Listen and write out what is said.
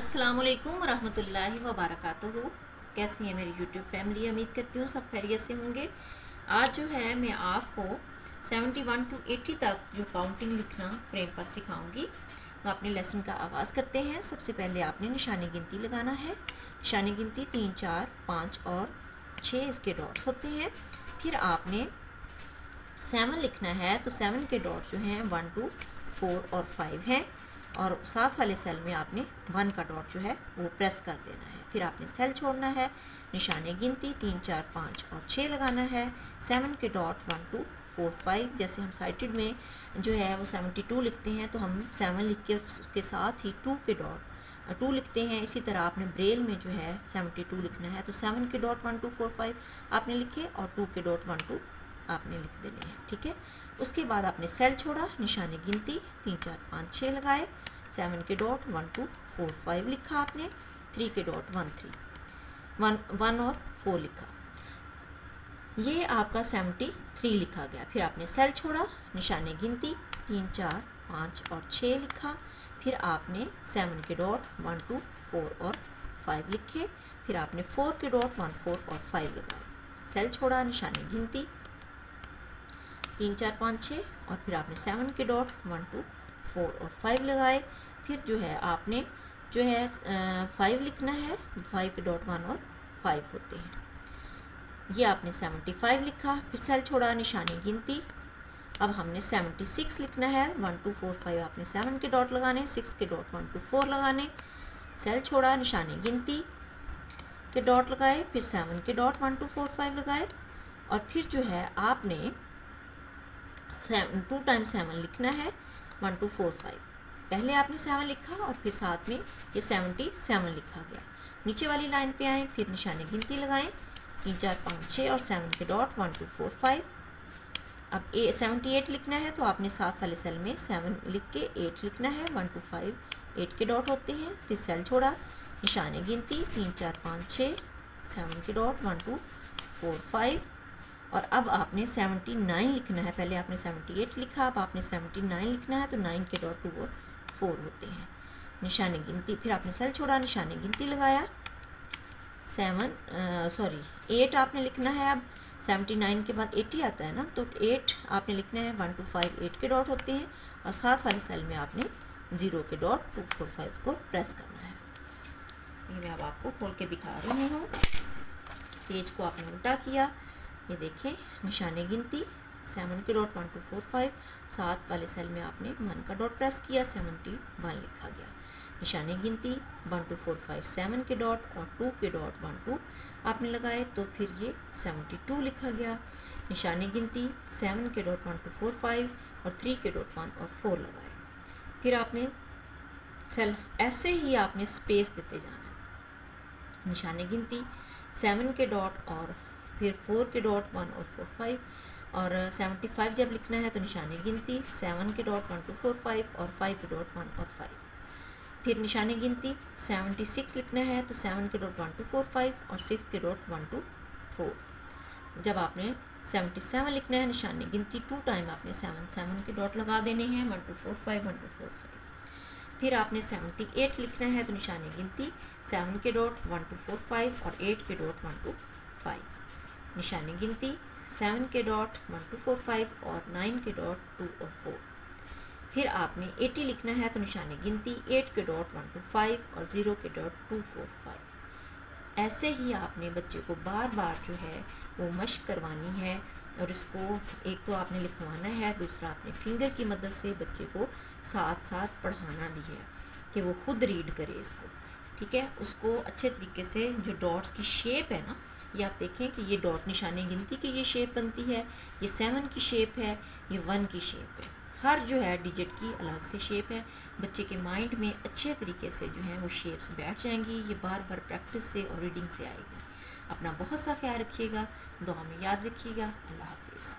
अस्सलाम वालेकुम रहमतुल्लाहि व बरकातुहू। कैसी है मेरी यूट्यूब फैमिली? उम्मीद करती हूँ सब खैरियत से होंगे। आज जो है मैं आपको 71 to 80 तक जो काउंटिंग लिखना फ्रेम पर सिखाऊंगी। तो अपने लेसन का आगाज़ करते हैं। सबसे पहले आपने निशानी गिनती लगाना है। निशानी गिनती 3, 4, 5 और 6 इसके डॉट्स होते हैं। फिर आपने 7 लिखना है, तो 7 के डॉट जो हैं 1, 2, 4 और 5 हैं। और साथ वाले सेल में आपने 1 का डॉट जो है वो प्रेस कर देना है। फिर आपने सेल छोड़ना है, निशानी गिनती 3, 4, 5 और 6 लगाना है। 7 के डॉट 1, 2, 4, 5। जैसे हम साइटेड में जो है वो 72 लिखते हैं, तो हम 7 लिख के उसके साथ ही 2 के डॉट 2 लिखते हैं। इसी तरह आपने ब्रेल में जो है 72 लिखना है, तो 7 के डॉट 1, 2, 4, 5 आपने लिखे और 2 के डॉट 1, 2 आपने लिख देने हैं। ठीक है, उसके बाद आपने सेल छोड़ा, निशानी गिनती 3, 4, 5, 6 लगाए। 7 के डॉट 1, 2, 4, 5 लिखा आपने। 3 के डॉट 1, 3, 1 और 4 लिखा। ये आपका 73 लिखा गया। फिर आपने सेल छोड़ा, निशानी गिनती 3, 4, 5 और 6 लिखा। फिर आपने 7 के डॉट 1, 2, 4 और 5 लिखे। फिर आपने 4 के डॉट 1, 4 और 5 लगाए। सेल छोड़ा, निशानी गिनती 3, 4, 5, 6 और फिर आपने 7 के डॉट 1, 2, 4 और 5 लगाए। फिर जो है आपने जो है 5 लिखना है। 5 के डॉट 1 और 5 होते हैं। ये आपने 75 लिखा। फिर सेल छोड़ा, निशानी गिनती। अब हमने 76 लिखना है। 1, 2, 4, 5 आपने 7 के डॉट लगाने, 6 के डॉट 1, 2, 4 लगाने। सेल छोड़ा, निशानी गिनती के डॉट लगाए। फिर 7 के डॉट 1, 2, 4, 5 लगाए। और फिर जो है आपने 2 टाइम्स 7 लिखना है। 1, 2, 4, 5 पहले आपने 7 लिखा और फिर साथ में ये 77 लिखा गया। नीचे वाली लाइन पे आए, फिर निशानी गिनती लगाएं। 3, 4, 5, 6 और 7 के डॉट 1, 2, 4, 5। अब 78 लिखना है, तो आपने साथ वाले सेल में 7 लिख के 8 लिखना है। 1, 2, 5 8 के डॉट होते हैं। फिर सेल छोड़ा, निशानी गिनती 3, 4, 5, 6 7 के डॉट 1, 2, 4, 5। और अब आपने 79 लिखना है। पहले आपने 78 लिखा, अब आपने 79 लिखना है, तो 9 के डॉट 2 और 4 होते हैं। निशानी गिनती, फिर आपने सेल छोड़ा, निशानी गिनती लगाया। 8 आपने लिखना है। अब 79 के बाद 80 आता है ना, तो 8 आपने लिखना है। 1, 2, 5 8 के डॉट होते हैं। और साथ वाले सेल में आपने 0 के डॉट 2, 4, 5 को प्रेस करना है। ये मैं अब आपको खोल के दिखा रही हूँ। पेज को आपने उल्टा किया, ये देखें, निशानी गिनती 7 के डॉट 1, 2, 4, 5। साथ वाले सेल में आपने 1 का डॉट प्रेस किया, 71 लिखा गया। निशानी गिनती 1, 2, 4, 5 7 के डॉट और 2 के डॉट 1, 2 आपने लगाए, तो फिर ये 72 लिखा गया। निशानी गिनती 7 के डॉट 1, 2, 4, 5 और 3 के डॉट 1 और 4 लगाए। फिर आपने सेल ऐसे ही आपने स्पेस देते जाना है। निशानी गिनती 7 के डॉट और फिर 4 के डॉट 1 और 4, 5 और 75 जब लिखना है, तो निशानी गिनती 7 के डॉट 1, 2, 4, 5 और 5 के डॉट 1 और 5। फिर निशानी गिनती 76 लिखना है, तो 7 के डॉट 1, 2, 4, 5 और 6 के डॉट 1, 2, 4। जब आपने 77 लिखना है, निशानी गिनती 2 टाइम आपने 7 के डॉट लगा देने हैं। 1, 2, 4, 5 1, 2, 4, 5। फिर आपने 78 लिखना है, तो निशानी गिनती 7 के डॉट 1, 2, 4, 5 और 8 के डॉट 1, 2, 5। निशानी गिनती 7 के डॉट 1, 2, 4, 5 और 9 के डॉट 2 और 4। फिर आपने 80 लिखना है, तो निशानी गिनती 8 के डॉट 1, 2, 5 और 0 के डॉट 2, 4, 5। ऐसे ही आपने बच्चे को बार बार जो है वो मश्क करवानी है। और इसको एक तो आपने लिखवाना है, दूसरा आपने फिंगर की मदद से बच्चे को साथ साथ पढ़ाना भी है कि वो खुद रीड करे इसको। ठीक है, उसको अच्छे तरीके से जो डॉट्स की शेप है ना, ये आप देखें कि ये डॉट निशानी गिनती की ये शेप बनती है, ये 7 की शेप है, ये 1 की शेप है। हर जो है डिजिट की अलग से शेप है। बच्चे के माइंड में अच्छे तरीके से जो है वो शेप्स बैठ जाएंगी। ये बार बार प्रैक्टिस से और रीडिंग से आएगी। अपना बहुत सा ख्याल रखिएगा, दुआ में याद रखिएगा। अल्लाह हाफिज़।